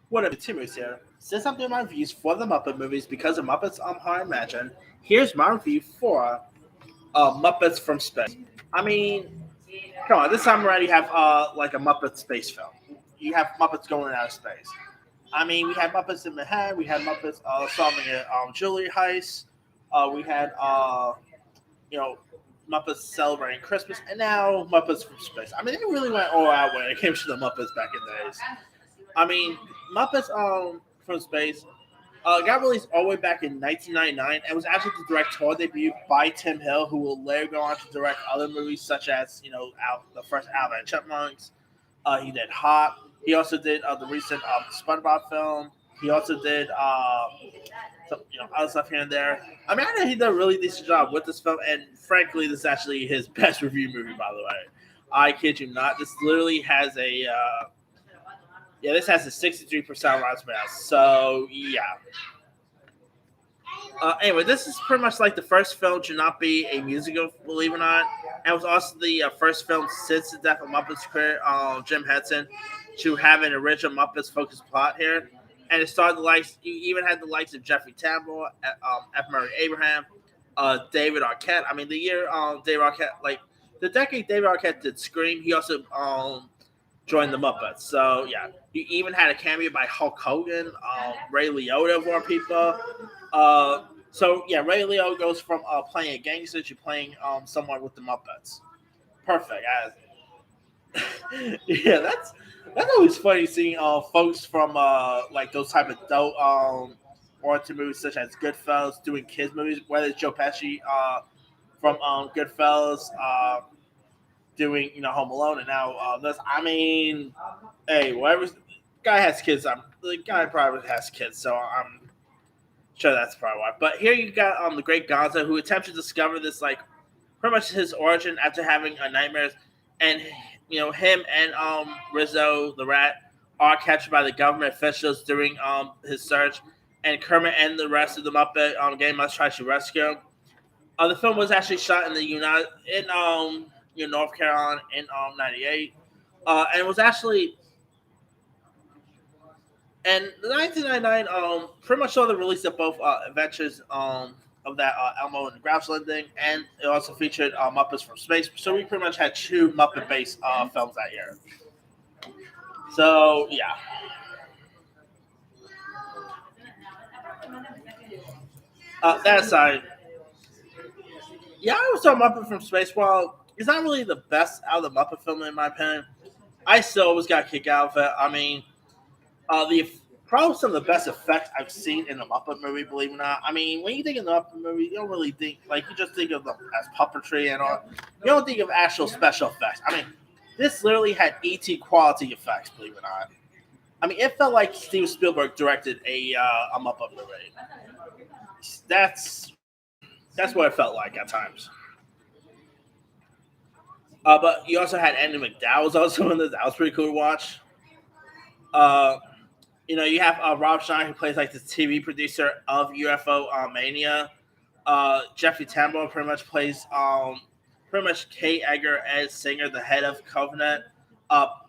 What up, Timmers here? Since I'm doing my reviews for the Muppet movies because of Muppets How I Imagine, here's my review for Muppets from Space. I mean, come on, this time around you have like a Muppet space film. You have Muppets going out of space. I mean, we had Muppets in Manhattan, we had Muppets solving a jewelry heist, we had you know Muppets celebrating Christmas, and now Muppets from Space. I mean, they really went all out when it came to the Muppets back in the days. I mean, Muppets from Space got released all the way back in 1999 and was actually the directorial debut by Tim Hill, who will later go on to direct other movies such as the first Alvin and Chipmunks. He did Hop. He also did the recent SpongeBob film. He also did some other stuff here and there. I mean, I know he did a really decent job with this film, and frankly, this is actually his best review movie, by the way. I kid you not. This literally has a this has a 63% Rotten Tomatoes. So yeah. Anyway, this is pretty much like the first film to not be a musical, believe it or not. And it was also the first film since the death of Muppets career, Jim Henson, to have an original Muppets focused plot here. And it started the likes. You even had the likes of Jeffrey Tambor, F. Murray Abraham, David Arquette. I mean, the year David Arquette, like the decade David Arquette did Scream, he also joined the Muppets. So yeah, you even had a cameo by Hulk Hogan, Ray Liotta of more people. So yeah, Ray Liotta goes from playing a gangster to playing someone with the Muppets. Perfect. Yeah, that's always funny seeing folks from like those type of dope oriented movies such as Goodfellas doing kids movies, whether it's Joe Pesci from Goodfellas doing Home Alone, and now this. I mean, hey, whatever guy has kids, the guy probably has kids, so I'm sure that's probably why. But here you got the great Gonzo, who attempts to discover this, like, pretty much his origin after having a nightmares, and him and Rizzo the rat are captured by the government officials during his search, and Kermit and the rest of the Muppet gang must try to rescue him. The film was actually shot in North Carolina in '98, and it was actually and 1999 pretty much saw the release of both adventures of that Elmo and the Grouch Landing, and it also featured Muppets from Space. So we pretty much had two Muppet-based films that year. So yeah. That aside, yeah, I was talking Muppet from Space. While it's not really the best out of the Muppet film in my opinion, I still always got a kick out of it. I mean, the probably some of the best effects I've seen in a Muppet movie. Believe it or not, I mean, when you think of the Muppet movie, you don't really think you just think of them as puppetry and all. You don't think of actual special effects. I mean, this literally had ET quality effects. Believe it or not, I mean, it felt like Steven Spielberg directed a Muppet movie. That's what it felt like at times. But you also had Andy McDowell was also in this. That was pretty cool to watch. Uh, you have Rob Schneider who plays like the TV producer of UFO Mania. Jeffrey Tambor pretty much plays pretty much Kate Edgar as Singer, the head of Covenant. Top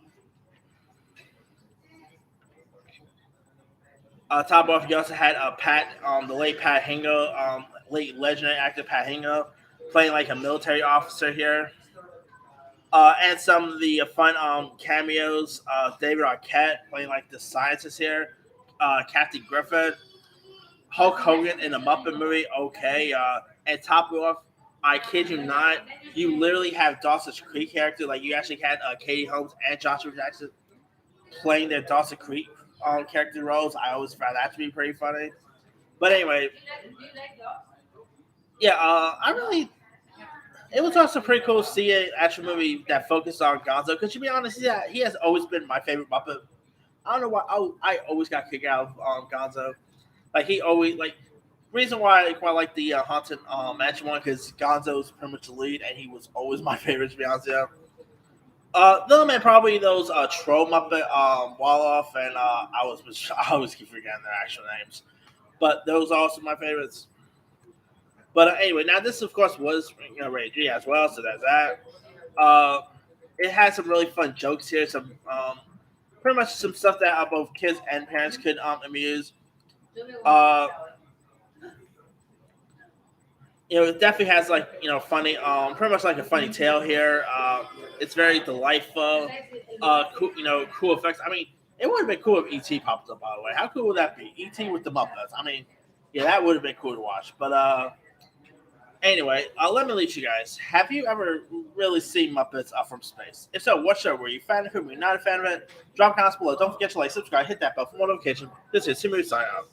off, you also had Pat, the late Pat Hingo, late legendary actor Pat Hingo, playing like a military officer here. And some of the fun cameos. David Arquette playing like the scientist here. Kathy Griffin, Hulk Hogan in a Muppet movie. Okay, and top it off, I kid you not, you literally have Dawson's Creek character. Like you actually had Katie Holmes and Joshua Jackson playing their Dawson Creek character roles. I always found that to be pretty funny. But anyway, yeah, I really it was also pretty cool to see an action movie that focused on Gonzo. Because to be honest, yeah, he has always been my favorite Muppet. I don't know why I always got kicked out of Gonzo. Like he always like reason why I like the Haunted Mansion one because Gonzo's pretty much the lead and he was always my favorite to be honest. Yeah. The other man probably those Troll Muppet Wolof and I always keep forgetting their actual names, but those are also my favorites. But anyway, now this of course was rated G as well, so that's that. Uh, it had some really fun jokes here. Some pretty much some stuff that both kids and parents could amuse. Uh, it definitely has like funny, pretty much like a funny tale here. It's very delightful. Cool, cool effects. I mean, it would have been cool if ET popped up. By the way, how cool would that be? ET with the Muppets. I mean, yeah, that would have been cool to watch. But anyway, let me leave you guys. Have you ever really seen Muppets from space? If so, what show were you a fan of it? Were you not a fan of it? Drop comments below. Don't forget to like, subscribe, hit that bell for more notification. This is Timmy signing out.